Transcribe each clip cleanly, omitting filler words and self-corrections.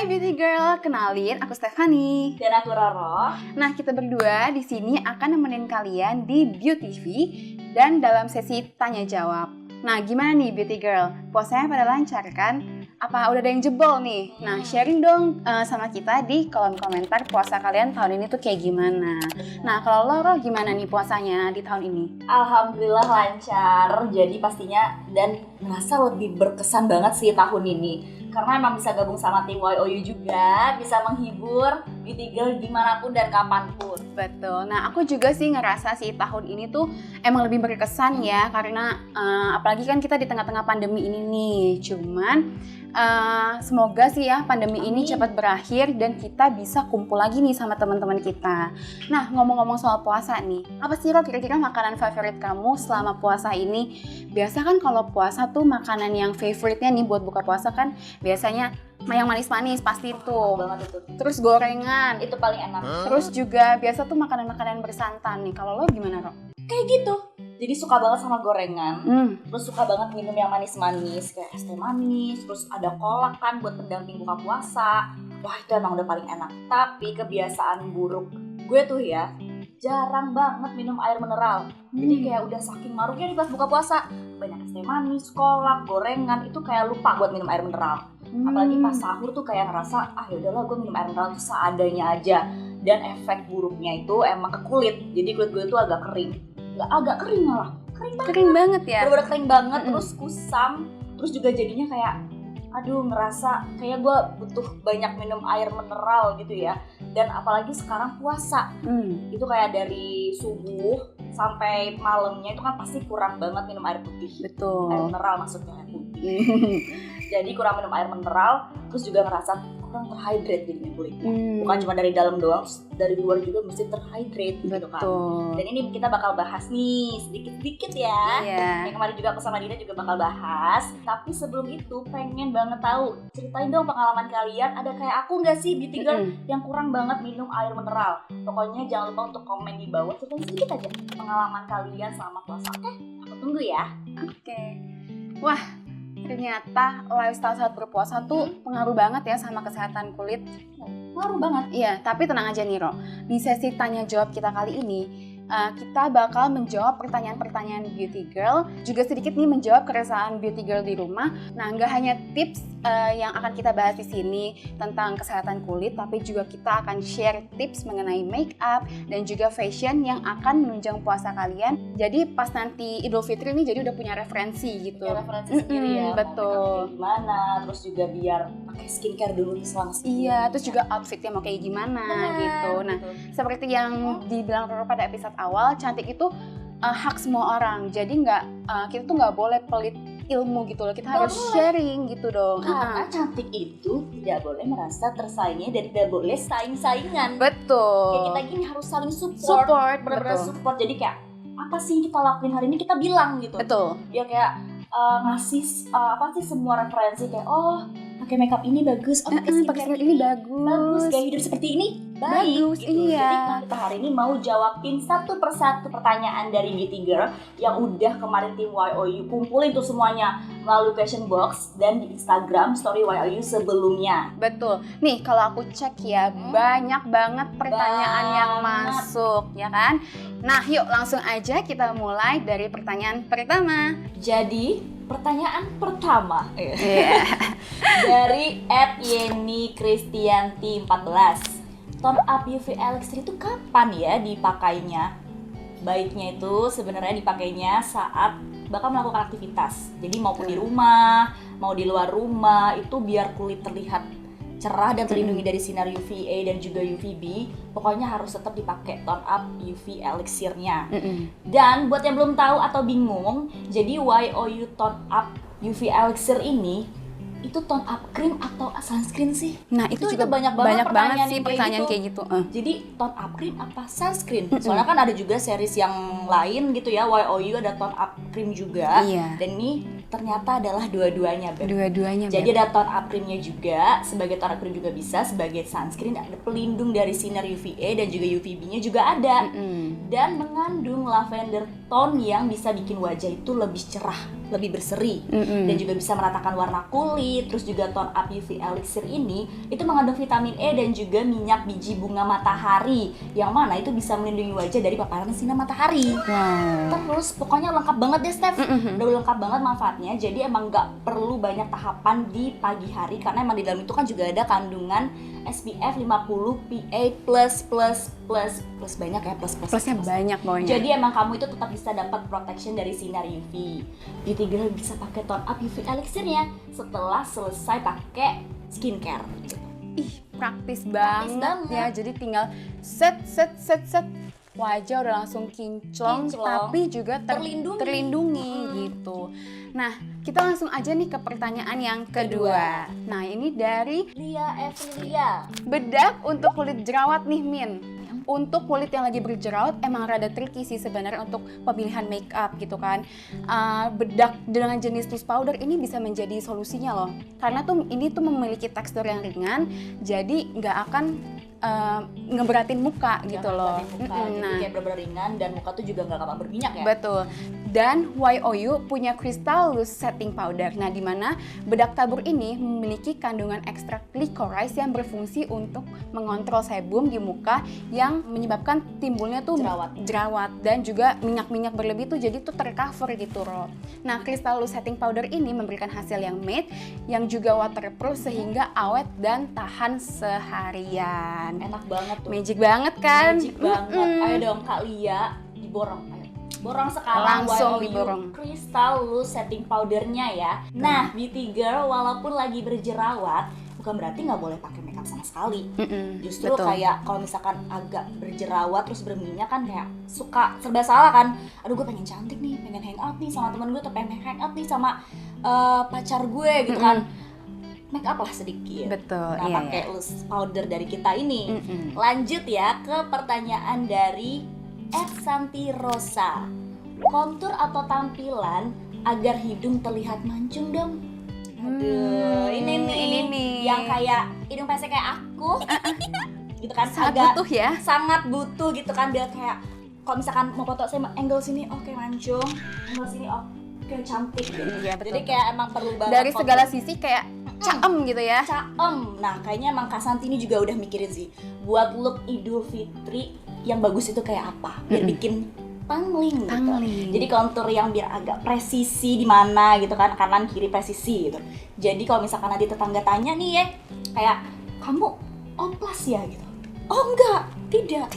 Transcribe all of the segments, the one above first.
Hai Beauty Girl, kenalin aku Stefani. Dan aku Roro. Nah, kita berdua di sini akan nemenin kalian di Beauty TV dan dalam sesi tanya jawab. Nah, gimana nih Beauty Girl? Puasanya pada lancar kan? Apa udah ada yang jebol nih? Nah, sharing dong sama kita di kolom komentar puasa kalian tahun ini tuh kayak gimana. Nah, kalau Roro gimana nih puasanya di tahun ini? Alhamdulillah lancar. Jadi pastinya dan ngerasa lebih berkesan banget sih tahun ini. Karena emang bisa gabung sama tim YOU juga, bisa menghibur Beauty Girl dimanapun dan kapanpun. Betul. Nah, aku juga sih ngerasa sih tahun ini tuh emang lebih berkesan ya, karena apalagi kan kita di tengah-tengah pandemi ini nih. Cuman semoga sih ya pandemi ini cepat berakhir dan kita bisa kumpul lagi nih sama teman-teman kita. Nah, ngomong-ngomong soal puasa nih, apa sih Ro kira-kira makanan favorit kamu selama puasa ini? Biasa kan kalau puasa tuh makanan yang favoritnya nih buat buka puasa kan biasanya yang manis-manis pasti tuh. Banget itu. Terus gorengan. Itu paling enak. Terus juga biasa tuh makanan-makanan bersantan nih. Kalau lo gimana, Ro? Kayak gitu. Jadi suka banget sama gorengan. Terus suka banget minum yang manis-manis kayak es teh manis. Terus ada kolak kan buat pendamping buka puasa. Wah, itu emang udah paling enak. Tapi kebiasaan buruk gue tuh ya, jarang banget minum air mineral. Jadi kayak udah saking maruknya nih pas buka puasa, banyak es teh manis, kolak, gorengan, itu kayak lupa buat minum air mineral. Apalagi pas sahur tuh kayak ngerasa ya udahlah gue minum air mineral tuh seadanya aja. Dan efek buruknya itu emang ke kulit. Jadi kulit gue tuh agak kering. Agak kering malah. Kering banget ya? Bener-bener kering banget, terus kusam. Terus juga jadinya kayak aduh, ngerasa kayak gue butuh banyak minum air mineral gitu ya. Dan apalagi sekarang puasa, itu kayak dari subuh sampai malamnya itu kan pasti kurang banget minum air putih. Betul. Air mineral maksudnya, air putih. Jadi kurang minum air mineral, terus juga ngerasa kurang terhydrate jadinya kulitnya. Bukan cuma dari dalam doang, dari luar juga mesti terhydrate gitu kan. Dan ini kita bakal bahas nih sedikit-sedikit ya. Yang kemarin juga aku sama Dina juga bakal bahas. Tapi sebelum itu pengen banget tahu, ceritain dong pengalaman kalian. Ada kayak aku nggak sih Beauty Girl yang kurang banget minum air mineral? Pokoknya jangan lupa untuk komen di bawah, ceritain sedikit aja pengalaman kalian selama puasa. Oke, aku tunggu ya. Oke. Wah, ternyata lifestyle saat berpuasa tuh pengaruh banget ya sama kesehatan kulit. Pengaruh banget. Iya, tapi tenang aja nih Ro. Di sesi tanya jawab kita kali ini, kita bakal menjawab pertanyaan-pertanyaan Beauty Girl, juga sedikit nih menjawab keresahan Beauty Girl di rumah. Nah, nggak hanya tips yang akan kita bahas di sini tentang kesehatan kulit, tapi juga kita akan share tips mengenai make up dan juga fashion yang akan menunjang puasa kalian. Jadi pas nanti Idul Fitri nih, jadi udah punya referensi gitu. Punya referensi sendiri ya. Betul. Gimana? Terus juga biar pakai skincare dulu selama sebulan. Iya, terus juga outfitnya mau kayak gimana gitu. Nah, seperti yang dibilang Roro pada episode awal, cantik itu hak semua orang. Jadi kita tuh nggak boleh pelit ilmu gitu loh. Kita harus sharing gitu dong. Karena cantik itu tidak boleh merasa tersaingi dan tidak boleh saing-saingan. Betul. Kayak kita gini harus saling support. Bener-bener support. Jadi kayak apa sih yang kita lakuin hari ini kita bilang gitu. Betul. Ya kayak ngasih semua referensi kayak pakai makeup ini bagus, pakai skincare ini bagus, gaya hidup seperti ini baik gitu. Iya. Jadi kita hari ini mau jawabin satu persatu pertanyaan dari Beauty Girl yang udah kemarin tim YOU kumpulin tuh semuanya melalui question box dan di Instagram story YOU sebelumnya. Betul. Nih kalau aku cek ya banyak banget pertanyaan yang masuk ya kan. Nah yuk langsung aja kita mulai dari pertanyaan pertama. Jadi pertanyaan pertama dari @yeni_kristianti14. Tone up UV Elixir itu kapan ya dipakainya? Baiknya itu sebenarnya dipakainya saat bakal melakukan aktivitas. Jadi maupun di rumah, mau di luar rumah, itu biar kulit terlihat cerah dan terlindungi dari sinar UVA dan juga UVB. Pokoknya harus tetap dipakai tone up UV Elixirnya. Dan buat yang belum tahu atau bingung, jadi YOU tone up UV Elixir ini itu tone up cream atau sunscreen sih? Nah itu juga banyak banget sih pertanyaan kayak gitu. Jadi tone up cream apa sunscreen? Soalnya kan ada juga series yang lain gitu ya, YOU ada tone up cream juga. Dan ini ternyata adalah dua-duanya, Beb. Jadi ada tone up creamnya juga, sebagai tone up cream juga bisa, sebagai sunscreen ada pelindung dari sinar UVA dan juga UVB-nya juga ada. dan mengandung lavender tone yang bisa bikin wajah itu lebih cerah, lebih berseri, dan juga bisa meratakan warna kulit. Terus juga tone up UV elixir ini itu mengandung vitamin E dan juga minyak biji bunga matahari, yang mana itu bisa melindungi wajah dari paparan sinar matahari. Terus pokoknya lengkap banget deh Steph, udah lengkap banget manfaatnya. Jadi emang nggak perlu banyak tahapan di pagi hari, karena emang di dalam itu kan juga ada kandungan SPF 50 PA++++, banyak ya, plusnya banyak pokoknya. Jadi emang kamu itu tetap bisa dapat protection dari sinar UV. Beauty Girl bisa pakai tone up UV elixirnya setelah selesai pakai skincare. Ih, praktis banget ya. Jadi tinggal set wajah udah langsung kinclong. Tapi juga terlindungi gitu. Nah, kita langsung aja nih ke pertanyaan yang kedua. Nah, ini dari Lia Evlilia. Bedak untuk kulit jerawat nih, Min. Untuk kulit yang lagi berjerawat emang rada tricky sih sebenarnya untuk pemilihan make up gitu kan. Bedak dengan jenis loose powder ini bisa menjadi solusinya loh. Karena ini tuh memiliki tekstur yang ringan, jadi nggak akan ngeberatin muka gitu loh. Jadi kayak bener-bener ringan dan muka tuh juga nggak gampang berminyak ya. Betul. Dan YOU punya Crystal Loose Setting Powder. Nah, di mana bedak tabur ini memiliki kandungan ekstrak licorice yang berfungsi untuk mengontrol sebum di muka yang menyebabkan timbulnya tuh jerawat dan juga minyak-minyak berlebih tuh jadi tuh tercover gitu loh. Nah, Crystal Loose Setting Powder ini memberikan hasil yang matte yang juga waterproof sehingga awet dan tahan seharian. Enak banget tuh. Magic banget kan? Magic banget. Ayo dong Kak Lia, diborong. Ayo. Borong sekarang langsung YOU diborong. Crystal Loose Setting Powdernya ya. Nah, Beauty Girl walaupun lagi berjerawat, bukan berarti nggak boleh pakai makeup sama sekali. Justru betul. Kayak kalau misalkan agak berjerawat terus berminyak kan kayak suka serba salah kan. Aduh, gue pengen cantik nih, pengen hang out nih sama temen gue, atau pengen hang out nih sama pacar gue gitu kan. Make up lah sedikit. Betul. Nah, pakai loose powder dari kita ini. Lanjut ya ke pertanyaan dari Santi Rosa. Kontur atau tampilan agar hidung terlihat mancung dong. Aduh, ini nih yang kayak hidung pesek kayak aku. Gitu kan, sangat agak butuh ya. Sangat butuh gitu kan, biar kayak kalau misalkan mau foto saya angle sini oke mancung, angle sini oke cantik gitu. Iya, betul. Jadi kayak emang perlu banget dari segala sisi kayak caem gitu ya. Caem. Nah, kayaknya emang Kak Santi ini juga udah mikirin sih buat look Idul Fitri yang bagus itu kayak apa, biar bikin pangling gitu. Jadi kontur yang biar agak presisi di mana gitu kan, kanan kiri presisi gitu. Jadi kalau misalkan nanti tetangga tanya nih ya, kayak kamu oplas ya gitu. Oh enggak, tidak.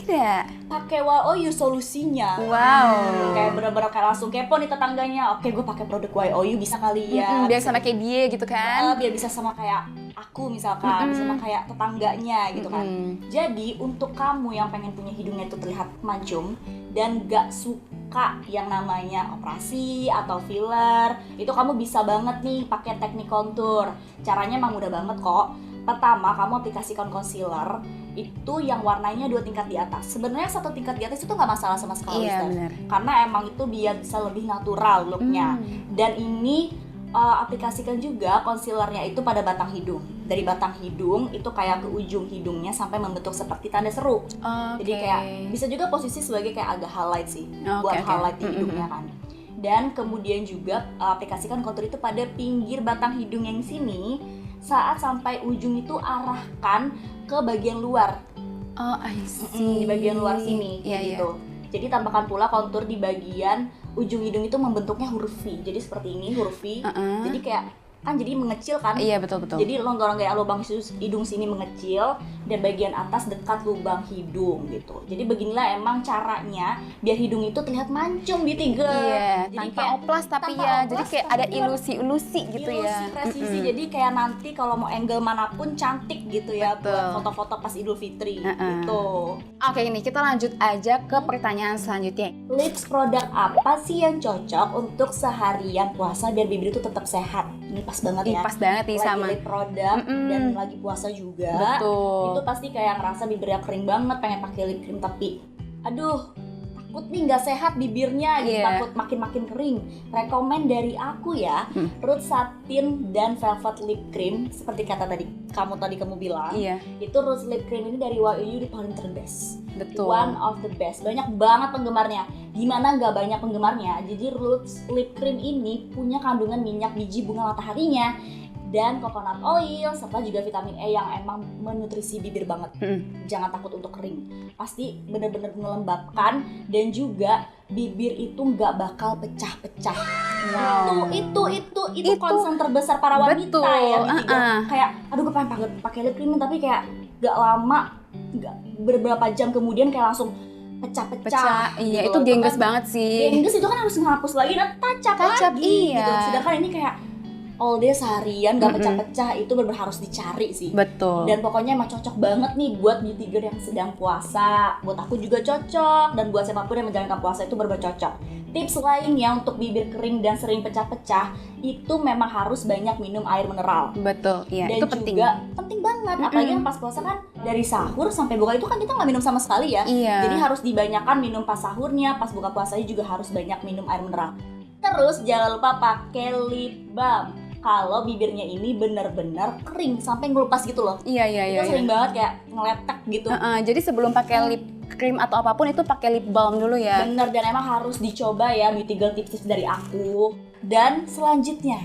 Pakai YOU solusinya. Wow. Kayak bener-bener kayak langsung kepo nih tetangganya. Oke, gue pakai produk YOU bisa kali ya. Biar sama kayak dia gitu kan. Biar bisa sama kayak aku misalkan, bisa sama kayak tetangganya gitu kan. Jadi untuk kamu yang pengen punya hidungnya itu terlihat mancung dan gak suka yang namanya operasi atau filler, itu kamu bisa banget nih pakai teknik kontur. Caranya emang mudah banget kok. Pertama, kamu aplikasikan concealer itu yang warnanya 2 tingkat di atas. Sebenarnya 1 tingkat di atas itu nggak masalah sama sekali, karena emang itu biar bisa lebih natural looknya. Dan ini aplikasikan juga concealernya itu pada batang hidung. Dari batang hidung itu kayak ke ujung hidungnya sampai membentuk seperti tanda seru. Jadi kayak bisa juga posisi sebagai kayak agak highlight sih, buat highlight di hidungnya kan. Dan kemudian juga aplikasikan kontur itu pada pinggir batang hidung yang sini. Saat sampai ujung itu arahkan ke bagian luar. Oh, I see. Di bagian luar sini gitu. Jadi tambahkan pula kontur di bagian ujung hidung itu membentuknya huruf V. Jadi seperti ini huruf V. Jadi kayak kan jadi mengecil kan? Iya, betul. Jadi rongga-rongga lubang hidung sini mengecil dan bagian atas dekat lubang hidung gitu. Jadi beginilah emang caranya biar hidung itu terlihat mancung Beauty Girl. Iya, jadi tanpa kayak, oplas tapi tanpa ya. oplas, Jadi kayak ada ilusi-ilusi gitu ya. Ilusi presisi. Jadi kayak nanti kalau mau angle manapun cantik gitu ya. Betul. Buat foto-foto pas Idul Fitri gitu. Oke, ini kita lanjut aja ke pertanyaan selanjutnya. Lips produk apa sih yang cocok untuk seharian puasa biar bibir itu tetap sehat? Ini pas banget ya. Pas banget nih lagi sama lip produk dan lagi puasa juga. Betul. Itu pasti kayak ngerasa bibirnya kering banget, pengen pakai lip cream tapi aduh, takut nih nggak sehat bibirnya gitu, takut makin kering. Rekomen dari aku ya, Roots Satin dan Velvet Lip Cream seperti kata kamu bilang. Itu Roots Lip Cream ini dari YOU paling terbest. Betul. One of the best. Banyak banget penggemarnya. Gimana nggak banyak penggemarnya? Jadi Roots Lip Cream ini punya kandungan minyak biji bunga mataharinya dan coconut oil serta juga vitamin E yang emang menutrisi bibir banget. Jangan takut untuk kering. Pasti benar-benar melembabkan dan juga bibir itu nggak bakal pecah-pecah. Wow. Itu concern terbesar para wanita. Betul. Ya gitu. Kayak aduh gue pengen pakai lip cream tapi kayak gak lama, gak beberapa jam kemudian kayak langsung pecah-pecah. Iya, gitu. Itu gengges banget sih. Gengges itu kan harus ngapus lagi, tacap lagi gitu. Sedangkan ini kayak all day seharian gak pecah-pecah, itu benar-benar harus dicari sih. Betul. Dan pokoknya emang cocok banget nih buat beauty girl yang sedang puasa. Buat aku juga cocok, dan buat siapapun yang menjalankan puasa itu benar-benar cocok. Tips lainnya untuk bibir kering dan sering pecah-pecah, itu memang harus banyak minum air mineral. Betul, iya. Dan itu penting. juga penting banget, apalagi yang pas puasa kan dari sahur sampai buka itu kan kita nggak minum sama sekali ya. Jadi harus dibanyakan minum pas sahurnya, pas buka puasanya juga harus banyak minum air mineral. Terus jangan lupa pakai lip balm kalau bibirnya ini benar-benar kering sampai ngelupas gitu loh. Iya. Itu sering banget kayak ngeletek gitu. Jadi sebelum pakai lip cream atau apapun itu pakai lip balm dulu ya. Bener, dan emang harus dicoba ya beauty girl tips dari aku. Dan selanjutnya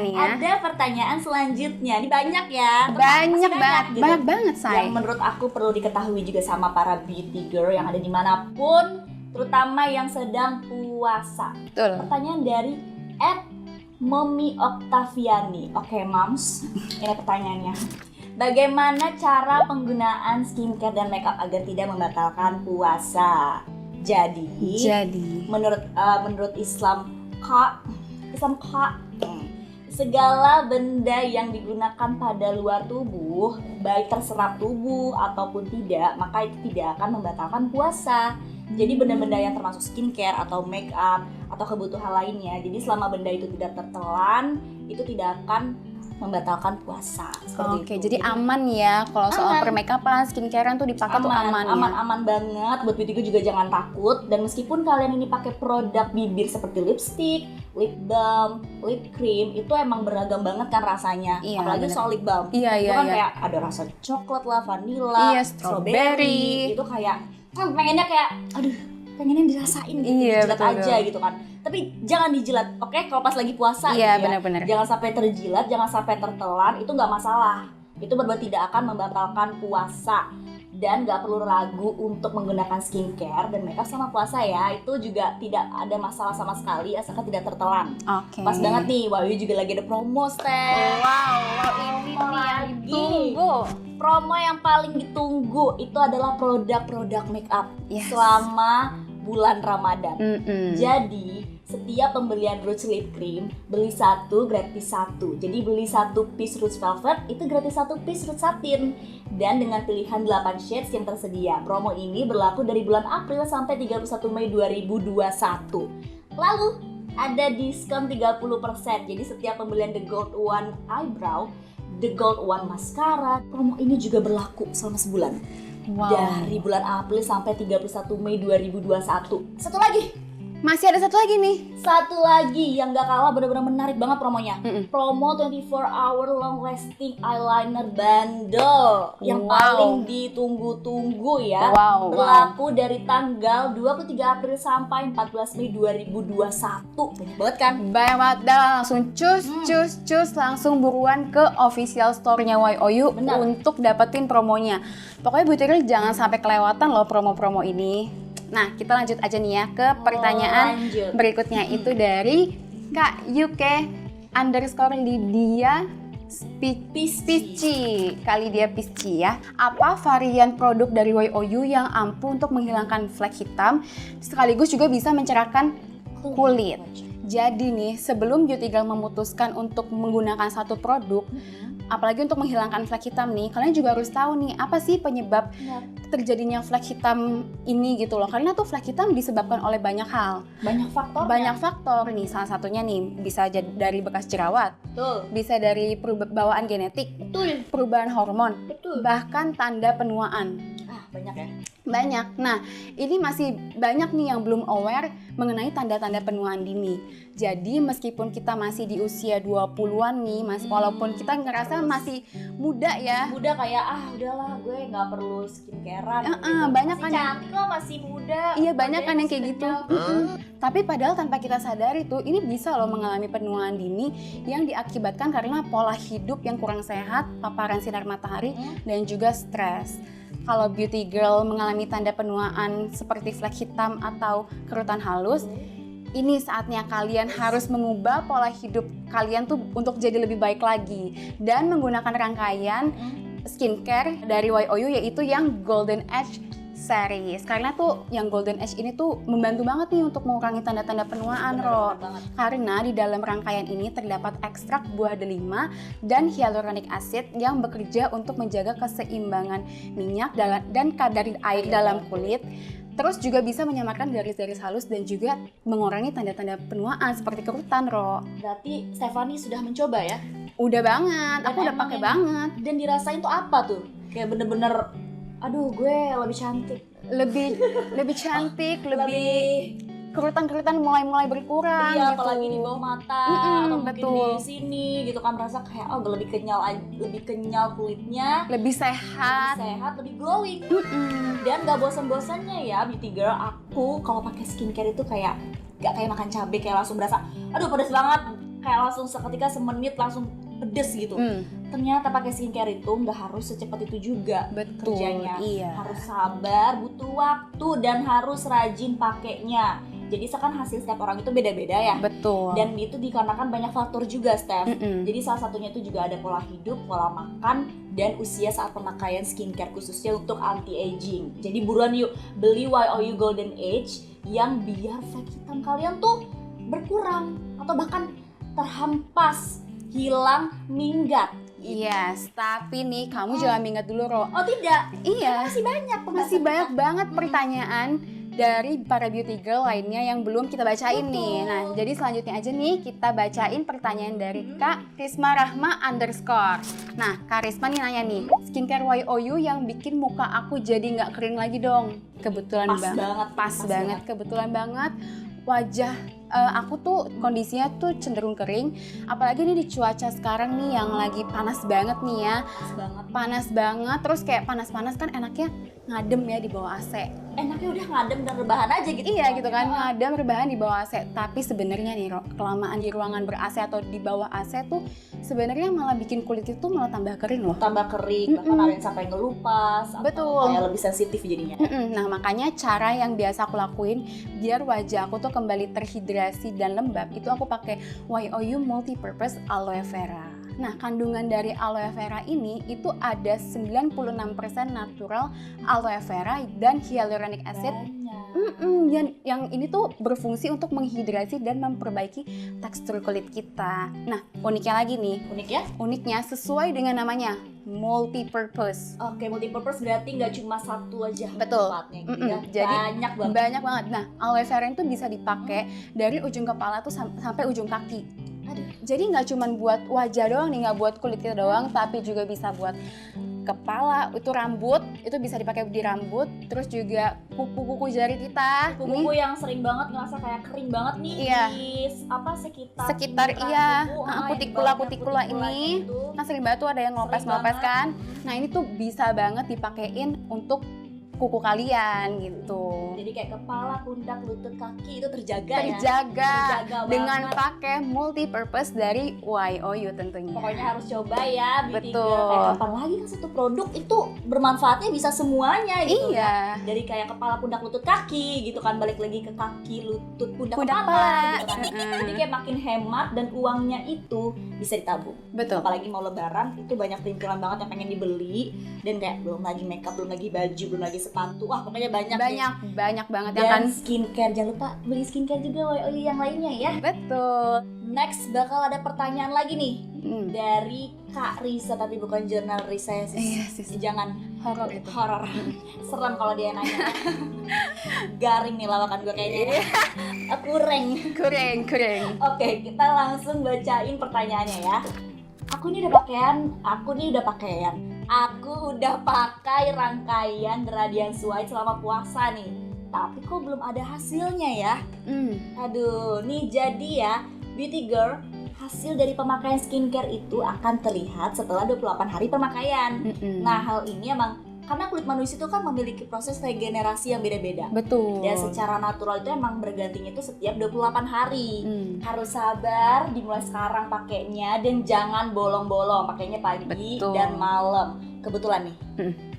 nih ya. Ada pertanyaan selanjutnya. Ini banyak ya. Banyak banget. Gitu. Banyak banget, Say. Yang menurut aku perlu diketahui juga sama para beauty girl yang ada dimanapun, terutama yang sedang puasa. Betul. Pertanyaan dari Mommy Octaviani. Oke, Moms. Ini pertanyaannya. Bagaimana cara penggunaan skincare dan makeup agar tidak membatalkan puasa? Jadi menurut Islam segala benda yang digunakan pada luar tubuh, baik terserap tubuh ataupun tidak, maka itu tidak akan membatalkan puasa. Jadi benda-benda yang termasuk skincare atau make up atau kebutuhan lainnya, jadi selama benda itu tidak tertelan, itu tidak akan membatalkan puasa. Oke, jadi aman ya kalau soal permakeupan, skincarean tuh dipakai tuh aman ya. Aman banget. Buat beauty juga jangan takut. Dan meskipun kalian ini pakai produk bibir seperti lipstick, lip balm, lip cream, itu emang beragam banget kan rasanya. Apalagi soal lip balm. Itu kan kayak ada rasa coklat lah, vanilla, strawberry. Itu kayak pengennya kayak pengennya dirasain gitu, dijilat aja gitu kan. Tapi jangan dijilat, oke? Kalau pas lagi puasa gitu ya. Benar-benar. Jangan sampai terjilat, jangan sampai tertelan, itu nggak masalah. Itu benar-benar tidak akan membatalkan puasa. Dan nggak perlu ragu untuk menggunakan skincare dan makeup sama puasa ya. Itu juga tidak ada masalah sama sekali asalkan tidak tertelan. Pas banget nih, YOU juga lagi ada promo, Steph. Wow, ini nih yang ditunggu. Promo yang paling ditunggu itu adalah produk-produk makeup selama bulan Ramadan. Jadi setiap pembelian Roots Lip Cream beli 1 gratis 1. Jadi beli 1 piece Roots Velvet itu gratis 1 piece Roots Satin. Dan dengan pilihan 8 shades yang tersedia. Promo ini berlaku dari bulan April sampai 31 Mei 2021. Lalu ada diskon 30%. Jadi setiap pembelian The Gold One Eyebrow, The Gold One Mascara, promo ini juga berlaku selama sebulan. Dari bulan April sampai 31 Mei 2021. Satu lagi. Masih ada satu lagi nih. Satu lagi yang gak kalah benar-benar menarik banget promonya. Promo 24 hour long lasting eyeliner bundle yang paling ditunggu-tunggu ya. Berlaku dari tanggal 23 April sampai 14 Mei 2021. Banyak banget kan? Banyak banget. Dan langsung cus langsung buruan ke official store-nya YOU untuk dapetin promonya. Pokoknya beauty girl jangan sampai kelewatan loh promo-promo ini. Nah, kita lanjut aja nih ya ke pertanyaan berikutnya. Itu dari Kak UK _Lydia Pisci. Kali dia Pisci ya. Apa varian produk dari YOU yang ampuh untuk menghilangkan flek hitam sekaligus juga bisa mencerahkan kulit? Jadi nih, sebelum beauty girl memutuskan untuk menggunakan satu produk, apalagi untuk menghilangkan flek hitam nih, kalian juga harus tahu nih apa sih penyebab terjadinya flek hitam ini gitu loh. Karena tuh flek hitam disebabkan oleh banyak hal. Banyak faktor nih, salah satunya nih bisa dari bekas jerawat. Bisa dari bawaan genetik. Perubahan hormon. Bahkan tanda penuaan. Banyak ya. Banyak. Nah, ini masih banyak nih yang belum aware mengenai tanda-tanda penuaan dini. Jadi meskipun kita masih di usia 20-an nih, walaupun kita ngerasa masih muda ya. Muda kayak udahlah gue nggak perlu skincarean gitu. Banyak masih kan cantik kok, masih muda. Iya, banyak kan yang kayak gitu. Tapi padahal tanpa kita sadari tuh ini bisa loh mengalami penuaan dini yang diakibatkan karena pola hidup yang kurang sehat, paparan sinar matahari dan juga stres. Kalau beauty girl mengalami tanda penuaan seperti flek hitam atau kerutan halus, ini saatnya kalian harus mengubah pola hidup kalian tuh untuk jadi lebih baik lagi dan menggunakan rangkaian skincare dari YOU yaitu yang Golden Age series. Karena tuh yang Golden Age ini tuh membantu banget nih untuk mengurangi tanda-tanda penuaan, Ro. Karena di dalam rangkaian ini terdapat ekstrak buah delima dan hyaluronic acid yang bekerja untuk menjaga keseimbangan minyak dan kadar air dalam kulit. Terus juga bisa menyamarkan garis-garis halus dan juga mengurangi tanda-tanda penuaan seperti kerutan, Ro. Berarti Stephanie sudah mencoba ya? Udah banget, aku udah pakai banget. Dan dirasain tuh apa tuh? Kayak bener-bener, aduh gue lebih cantik. Lebih cantik, lebih kerutan-kerutan mulai berkurang iya, gitu. Apalagi di bawah mata atau mungkin di sini gitu kan, merasa kayak lebih kenyal kulitnya, lebih sehat, lebih glowing. Dan gak bosan-bosannya ya beauty girl, aku kalau pakai skincare itu kayak gak kayak makan cabai, kayak langsung berasa aduh pedas banget, kayak langsung seketika semenit langsung pedes gitu. Ternyata pakai skincare itu nggak harus secepat itu juga. Betul, kerjanya. iya. Harus sabar, butuh waktu dan harus rajin pakainya. Jadi kan hasil setiap orang itu beda-beda ya. Betul. Dan itu dikarenakan banyak faktor juga, Steph. Jadi salah satunya itu juga ada pola hidup, pola makan, dan usia saat pemakaian skincare khususnya untuk anti-aging. Jadi buruan yuk beli YOU Golden Age yang biar flek hitam kalian tuh berkurang atau bahkan terhempas, hilang, minggat. Yes, tapi nih kamu jangan minggat dulu, Ro. Oh tidak? Iya. Masih banyak banget pertanyaan dari para beauty girl lainnya yang belum kita bacain nih. Nah, jadi selanjutnya aja nih kita bacain pertanyaan dari Kak Risma Rahma _ Nah, Kak Risma nih nanya nih, skincare YOU yang bikin muka aku jadi nggak kering lagi dong. Kebetulan pas banget, kebetulan banget. Wajah aku tuh kondisinya tuh cenderung kering, apalagi nih di cuaca sekarang nih yang lagi panas banget nih ya. Panas banget, terus kayak panas-panas kan enaknya ngadem ya di bawah AC. Enaknya udah ngadem dan rebahan aja gitu. Iya gitu kan, ngadem rebahan di bawah AC. Tapi sebenarnya nih, kelamaan di ruangan ber-AC atau di bawah AC tuh sebenarnya malah bikin kulit itu malah tambah kering loh. Tambah kering, bahkan ada yang sampai ngelupas. Betul. Kayak lebih sensitif jadinya. Nah makanya cara yang biasa aku lakuin biar wajah aku tuh kembali terhidrasi dan lembab, itu aku pakai YOU Multipurpose Aloe Vera. Nah, kandungan dari aloe vera ini itu ada 96% natural aloe vera dan hyaluronic acid. Yang ini tuh berfungsi untuk menghidrasi dan memperbaiki tekstur kulit kita. Nah, uniknya lagi nih. Uniknya sesuai dengan namanya, multipurpose. Oke, multipurpose berarti nggak cuma satu aja. Betul. Gitu ya. Jadi banyak banget. Nah, aloe vera itu bisa dipakai dari ujung kepala tuh sampai ujung kaki. Jadi nggak cuma buat wajah doang nih, nggak buat kulit kita doang, tapi juga bisa buat kepala, itu rambut, itu bisa dipakai di rambut, terus juga kuku-kuku jari kita. Kuku yang sering banget ngerasa kayak kering banget nih. Iya. Di sekitar iya, kutikula ini. Kan sering banget tuh ada yang ngelopes kan. Nah, ini tuh bisa banget dipakein untuk kuku kalian gitu. Jadi kayak kepala, pundak, lutut, kaki itu terjaga dengan pakai multipurpose dari YOU tentunya. Pokoknya harus coba ya. Betul. Apalagi kan satu produk itu bermanfaatnya bisa semuanya gitu. Iya. Dari kayak kepala, pundak, lutut, kaki gitu kan, balik lagi ke kaki, lutut, pundak, kepala gitu kan. Jadi kayak makin hemat dan uangnya itu bisa ditabung. Betul. Apalagi mau lebaran itu banyak perintilan banget yang pengen dibeli, dan kayak belum lagi makeup, belum lagi baju, belum lagi sepatu, pokoknya banyak banget. Dan kan skincare, jangan lupa beli skincare juga YOU yang lainnya ya. Betul. Next bakal ada pertanyaan lagi nih dari Kak Risa, tapi bukan jurnal Risa ya sis. Jangan horor itu. Serem kalau dia nanya. Garing nih lawakan gue kayaknya. Kurang. Oke, kita langsung bacain pertanyaannya ya. Aku nih udah pakaian, Aku udah pakai rangkaian The Radiance White selama puasa nih, tapi kok belum ada hasilnya ya. Aduh, nih jadi ya, beauty girl, hasil dari pemakaian skincare itu akan terlihat setelah 28 hari pemakaian. Nah, hal ini emang karena kulit manusia itu kan memiliki proses regenerasi yang beda-beda. Betul. Dan secara natural itu emang bergantinya itu setiap 28 hari. Harus sabar, dimulai sekarang pakainya dan jangan bolong-bolong, pakainya pagi dan malam. Kebetulan nih,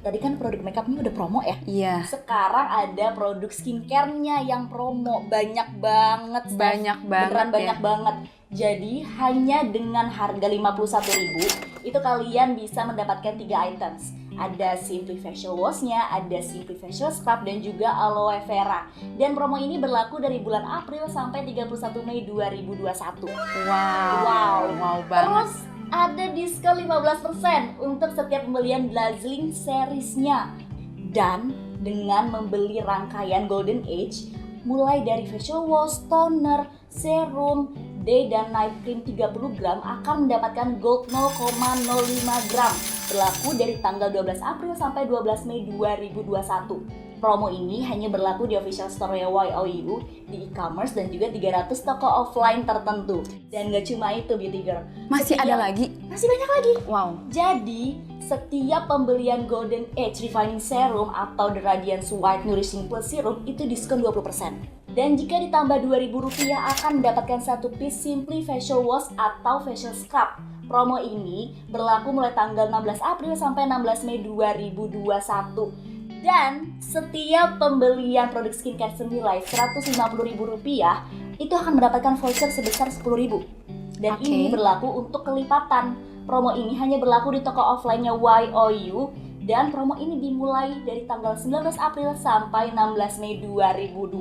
tadi kan produk makeupnya udah promo ya? Iya. Sekarang ada produk skincare-nya yang promo, banyak banget. Banyak banget. Beneran banyak banget. Jadi hanya dengan harga 51.000 itu kalian bisa mendapatkan 3 items. Ada Simply Facial Wash-nya, ada Simply Facial Scrub, dan juga Aloe Vera. Dan promo ini berlaku dari bulan April sampai 31 Mei 2021. Wow banget. Terus ada diskon 15% untuk setiap pembelian Dazzling series-nya. Dan dengan membeli rangkaian Golden Age, mulai dari facial wash, toner, serum, day dan night cream 30 gram akan mendapatkan gold 0,05 gram. Berlaku dari tanggal 12 April sampai 12 Mei 2021. Promo ini hanya berlaku di official store YOU, di e-commerce, dan juga 300 toko offline tertentu. Dan gak cuma itu, beauty girl. Masih ada lagi? Masih banyak lagi. Wow. Jadi, setiap pembelian Golden Age Refining Serum atau The Radiance White Nourishing Plus Serum itu diskon 20%. Dan jika ditambah Rp2.000 akan mendapatkan satu piece Simply Facial Wash atau Facial Scrub. Promo ini berlaku mulai tanggal 16 April sampai 16 Mei 2021. Dan setiap pembelian produk skincare senilai Rp150.000 itu akan mendapatkan voucher sebesar Rp10.000. Dan ini berlaku untuk kelipatan. Promo ini hanya berlaku di toko offline-nya YOU. Dan promo ini dimulai dari tanggal 19 April sampai 16 Mei 2021.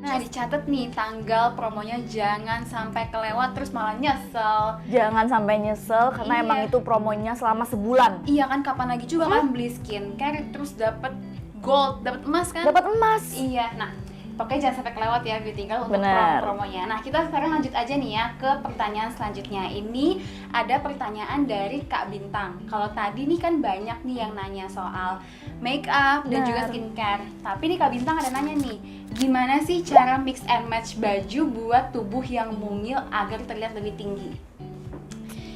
Nah, dicatat nih tanggal promonya, jangan sampai kelewat terus malah nyesel. Jangan sampai nyesel karena emang itu promonya selama sebulan. Iya kan, kapan lagi juga kan beli skincare terus dapat gold, dapat emas kan? Dapat emas. Iya. Nah, pokoknya jangan sampai kelewat ya beauty girl untuk promonya. Nah, kita sekarang lanjut aja nih ya ke pertanyaan selanjutnya. Ini ada pertanyaan dari Kak Bintang. Kalau tadi nih kan banyak nih yang nanya soal make up dan juga skincare. Tapi nih Kak Bintang ada nanya nih, gimana sih cara mix and match baju buat tubuh yang mungil agar terlihat lebih tinggi?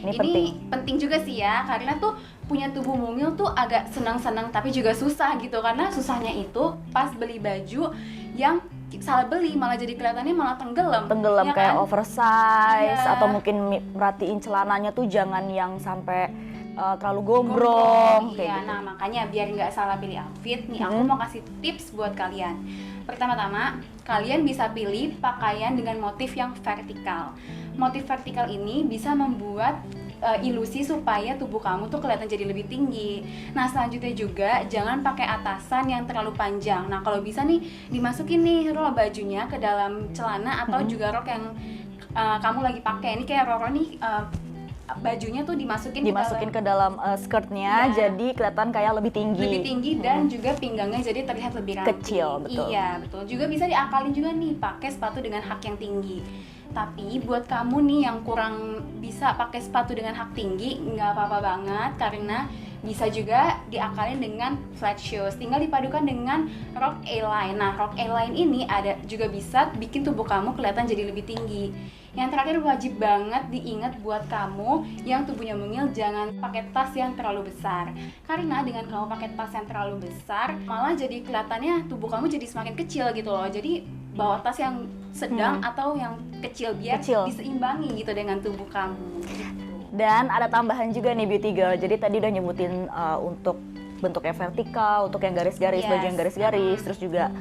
Ini penting juga sih ya, karena tuh punya tubuh mungil tuh agak senang-senang tapi juga susah gitu. Karena susahnya itu pas beli baju yang salah beli, malah jadi kelihatannya malah tenggelam ya kayak kan? Oversize atau mungkin merhatiin celananya tuh jangan yang sampai terlalu gombrong kayak gitu. Nah, makanya biar nggak salah pilih outfit nih, aku mau kasih tips buat kalian. Pertama-tama, kalian bisa pilih pakaian dengan motif yang vertikal. Motif vertikal ini bisa membuat ilusi supaya tubuh kamu tuh kelihatan jadi lebih tinggi. Nah, selanjutnya juga jangan pakai atasan yang terlalu panjang. Nah, kalau bisa nih dimasukin nih rok bajunya ke dalam celana atau juga rok yang kamu lagi pakai. Ini kayak rok nih bajunya tuh dimasukin ke dalam skirtnya, jadi kelihatan kayak lebih tinggi dan juga pinggangnya jadi terlihat lebih ramping, kecil, betul. Iya, betul. Juga bisa diakalin juga nih pakai sepatu dengan hak yang tinggi. Tapi buat kamu nih yang kurang bisa pakai sepatu dengan hak tinggi, nggak apa-apa banget, karena bisa juga diakalin dengan flat shoes. Tinggal dipadukan dengan rok A-line. Nah, rok A-line ini juga bisa bikin tubuh kamu kelihatan jadi lebih tinggi. Yang terakhir, wajib banget diingat buat kamu yang tubuhnya mungil, jangan pakai tas yang terlalu besar. Karena dengan kamu pakai tas yang terlalu besar, malah jadi kelihatannya tubuh kamu jadi semakin kecil gitu loh. Jadi bawa tas yang sedang atau yang kecil biar diseimbangi gitu dengan tubuh kamu. Dan ada tambahan juga nih beauty girl. Jadi tadi udah nyebutin untuk bentuknya vertikal, untuk yang garis-garis, baju yang garis-garis, terus juga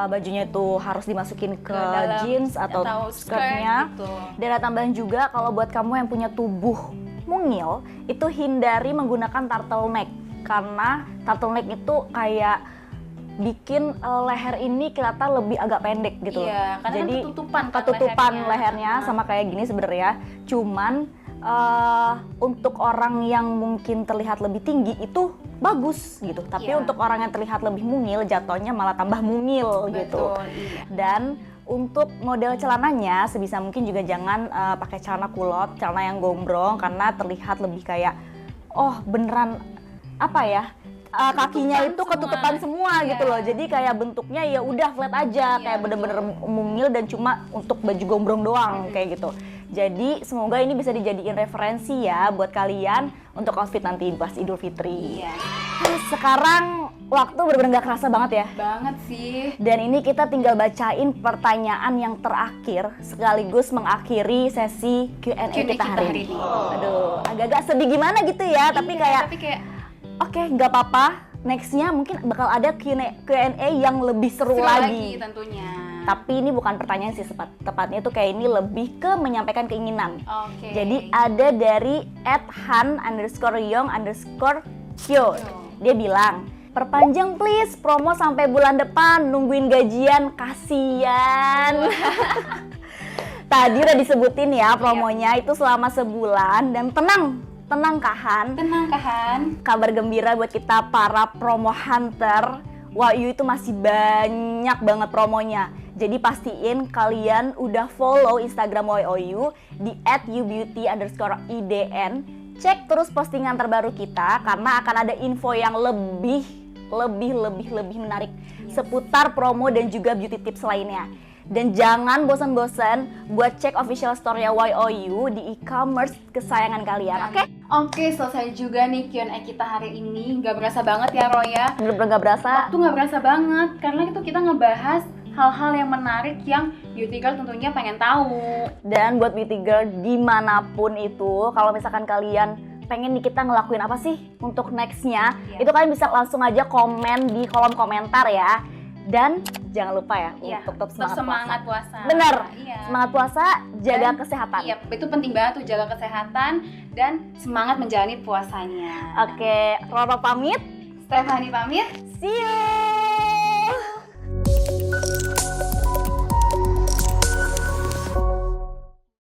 bajunya itu harus dimasukin ke jeans atau skirtnya. Gitu. Dan ada tambahan juga kalau buat kamu yang punya tubuh mungil, itu hindari menggunakan turtleneck, karena turtleneck itu kayak bikin leher ini kelihatan lebih agak pendek gitu. Iya, karena jadi ketutupan lehernya sama kayak gini sebenarnya. Cuman untuk orang yang mungkin terlihat lebih tinggi itu bagus gitu. Tapi untuk orang yang terlihat lebih mungil, jatuhnya malah tambah mungil. Betul, gitu. Iya. Dan untuk model celananya sebisa mungkin juga jangan pakai celana kulot, celana yang gombrong, karena terlihat lebih kayak beneran apa ya? Kakinya itu semua. ketutupan semua Iya. gitu loh. Jadi kayak bentuknya ya udah flat aja, Iya, kayak bener-bener mungil dan cuma untuk baju gombrong doang kayak gitu. Jadi semoga ini bisa dijadiin referensi ya buat kalian untuk outfit nanti pas Idul Fitri. Iya. Sekarang waktu bener-bener gak kerasa banget ya. Banget sih. Dan ini kita tinggal bacain pertanyaan yang terakhir sekaligus mengakhiri sesi Q&A kita hari ini. Aduh, agak-agak sedih gimana gitu ya, tapi kayak oke, nggak apa-apa. Nextnya mungkin bakal ada Q&A yang lebih seru lagi. Tentunya. Tapi ini bukan pertanyaan sih tepatnya itu kayak ini lebih ke menyampaikan keinginan. Oke. Jadi ada dari @han_young_kyo. Dia bilang, perpanjang please promo sampai bulan depan, nungguin gajian, kasian. Tadi udah disebutin ya promonya itu selama sebulan dan tenang Kahan. Tenang Kahan. Kabar gembira buat kita para promo hunter. Wahyu itu masih banyak banget promonya. Jadi pastiin kalian udah follow Instagram WOU di @ubeauty_idn. Cek terus postingan terbaru kita karena akan ada info yang lebih menarik seputar promo dan juga beauty tips lainnya. Dan jangan bosan-bosan buat cek official store-nya YOU di e-commerce kesayangan kalian, oke? Oke, selesai juga nih Q&A kita hari ini. Gak berasa banget ya Roy ya? Bener-bener gak berasa. Waktu gak berasa banget, karena itu kita ngebahas hal-hal yang menarik yang beauty girl tentunya pengen tahu. Dan buat beauty girl dimanapun itu, kalau misalkan kalian pengen nih kita ngelakuin apa sih untuk nextnya, itu kalian bisa langsung aja komen di kolom komentar ya. Dan jangan lupa ya untuk tetap semangat puasa. Bener, semangat puasa, jaga kesehatan. Iya, itu penting banget tuh, jaga kesehatan dan semangat menjalani puasanya. Oke, Roro pamit, Stephanie pamit. see you.